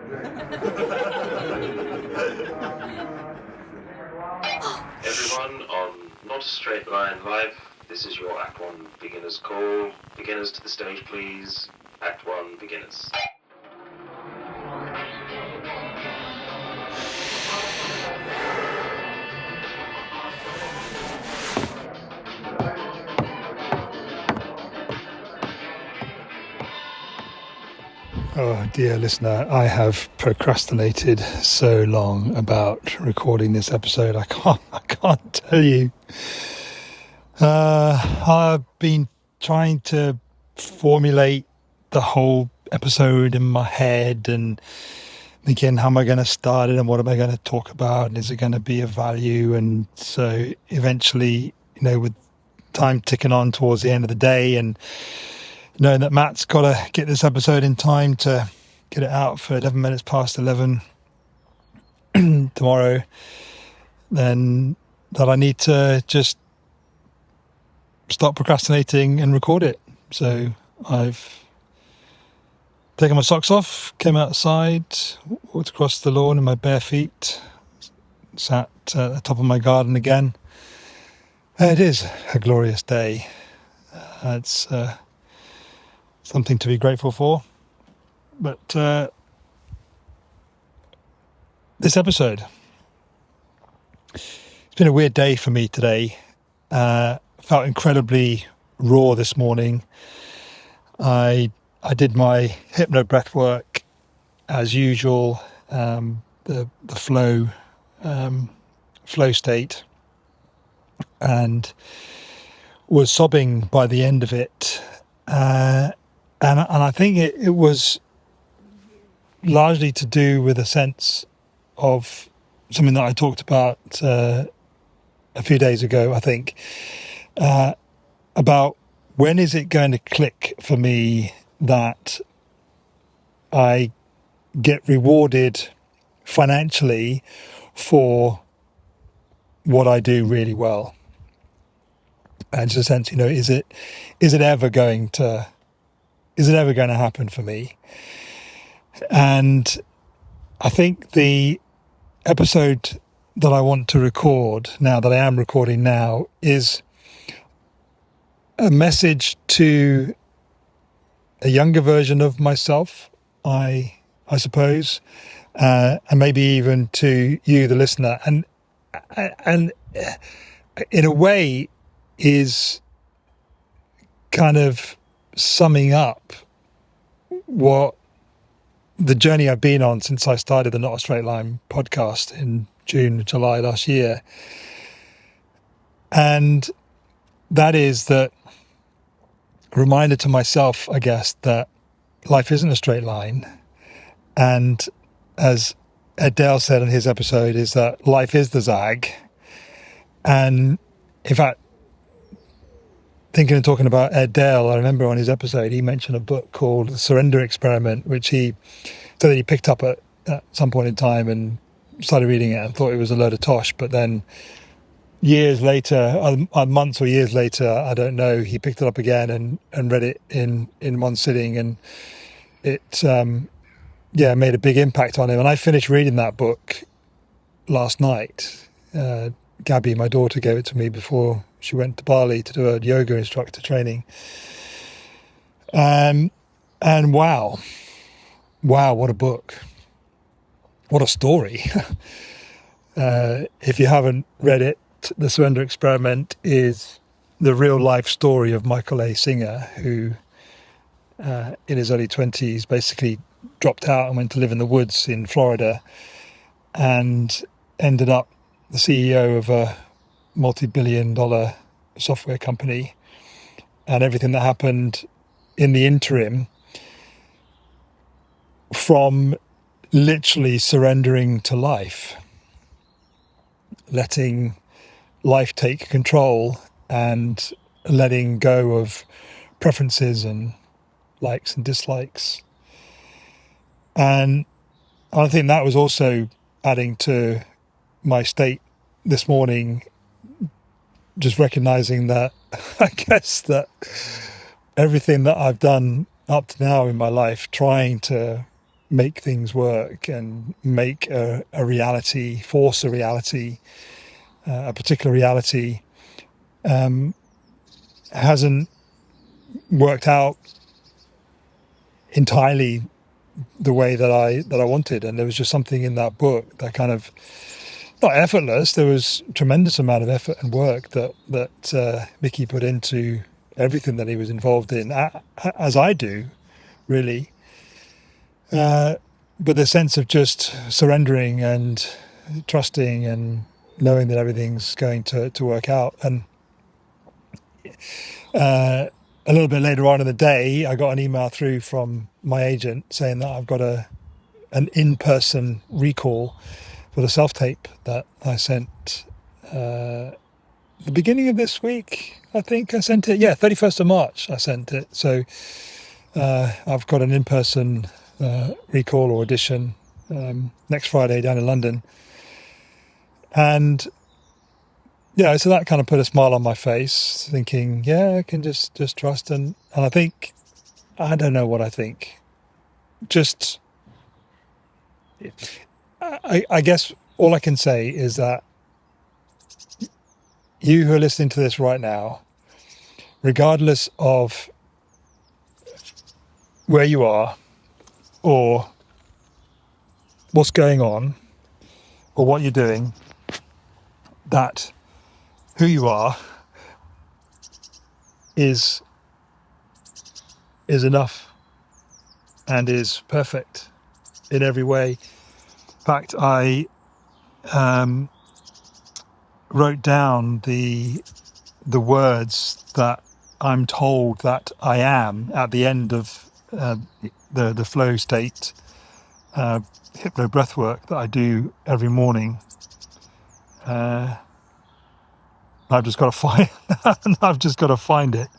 Everyone on Not a Straight Line Live, this is your Act 1 beginner's call. Beginners to the stage, please. Act 1 beginners. Oh dear listener, I have procrastinated so long about recording this episode. I can't tell you. I've been trying to formulate the whole episode in my head and thinking, how am I going to start it and what am I going to talk about? And is it going to be of value? And so eventually, with time ticking on towards the end of the day and knowing that Matt's got to get this episode in time to get it out for 11 minutes past 11 tomorrow, then that I need to just stop procrastinating and record it. So I've taken my socks off, came outside, walked across the lawn in my bare feet, sat at the top of my garden again. It is a glorious day. It's something to be grateful for. But this episode, it's been a weird day for me today. Felt incredibly raw this morning. I did my hypno breath work as usual, the flow state, and was sobbing by the end of it. And I think it was largely to do with a sense of something that I talked about a few days ago, I think, about when is it going to click for me that I get rewarded financially for what I do really well. And just a sense, is it ever going to happen for me? And I think the episode that I want to record now, that I am recording now, is a message to a younger version of myself, I suppose, and maybe even to you, the listener, and in a way is kind of summing up what the journey I've been on since I started the Not a Straight Line podcast in June, July last year. And that is that reminder to myself, I guess, that life isn't a straight line. And as Ed Dale said in his episode, is that life is the zag. And in fact, thinking and talking about Ed Dale, I remember on his episode, he mentioned a book called The Surrender Experiment, which he said that he picked up at some point in time and started reading it and thought it was a load of tosh. But then years later, months or years later, I don't know, he picked it up again and read it in one sitting. And it, made a big impact on him. And I finished reading that book last night. Gabby, my daughter, gave it to me before she went to Bali to do a yoga instructor training. And wow, what a book. What a story. If you haven't read it, The Surrender Experiment is the real life story of Michael A. Singer, who in his early 20s basically dropped out and went to live in the woods in Florida and ended up the CEO of a multi-billion-dollar software company, and everything that happened in the interim, from literally surrendering to life, letting life take control and letting go of preferences and likes and dislikes. And I think that was also adding to my state this morning, just recognizing that I guess that everything that I've done up to now in my life, trying to make things work and make a reality, force a reality, a particular reality, hasn't worked out entirely the way that I wanted. And there was just something in that book that kind of, not effortless, there was a tremendous amount of effort and work that Mickey put into everything that he was involved in, as I do, really. But the sense of just surrendering and trusting and knowing that everything's going to work out. And a little bit later on in the day, I got an email through from my agent saying that I've got an in-person recall for the self-tape that I sent the beginning of this week. I think I sent it, 31st of March I sent it. So I've got an in-person recall or audition next Friday down in London. And so that kind of put a smile on my face, thinking, I can just trust. And I think, I don't know what I think. Just, I guess all I can say is that you who are listening to this right now, regardless of where you are or what's going on or what you're doing, that who you are is enough and is perfect in every way. In fact, I wrote down the words that I'm told that I am at the end of the flow state hypno breath work that I do every morning. I've just got to find it.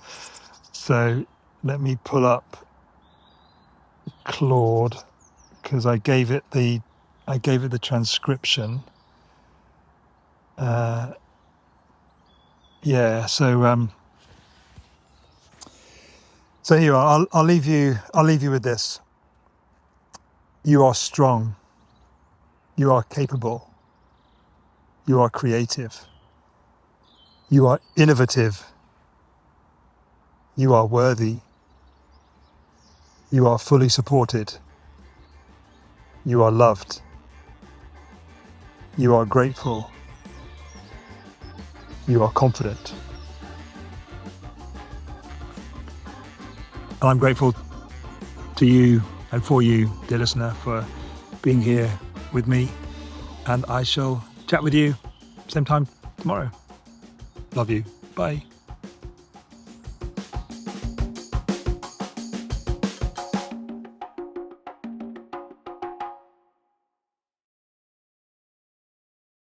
So let me pull up Claude, because I gave it the transcription. So here you are. I'll leave you with this. You are strong. You are capable. You are creative. You are innovative. You are worthy. You are fully supported. You are loved. You are grateful. You are confident. And I'm grateful to you and for you, dear listener, for being here with me. And I shall chat with you same time tomorrow. Love you. Bye.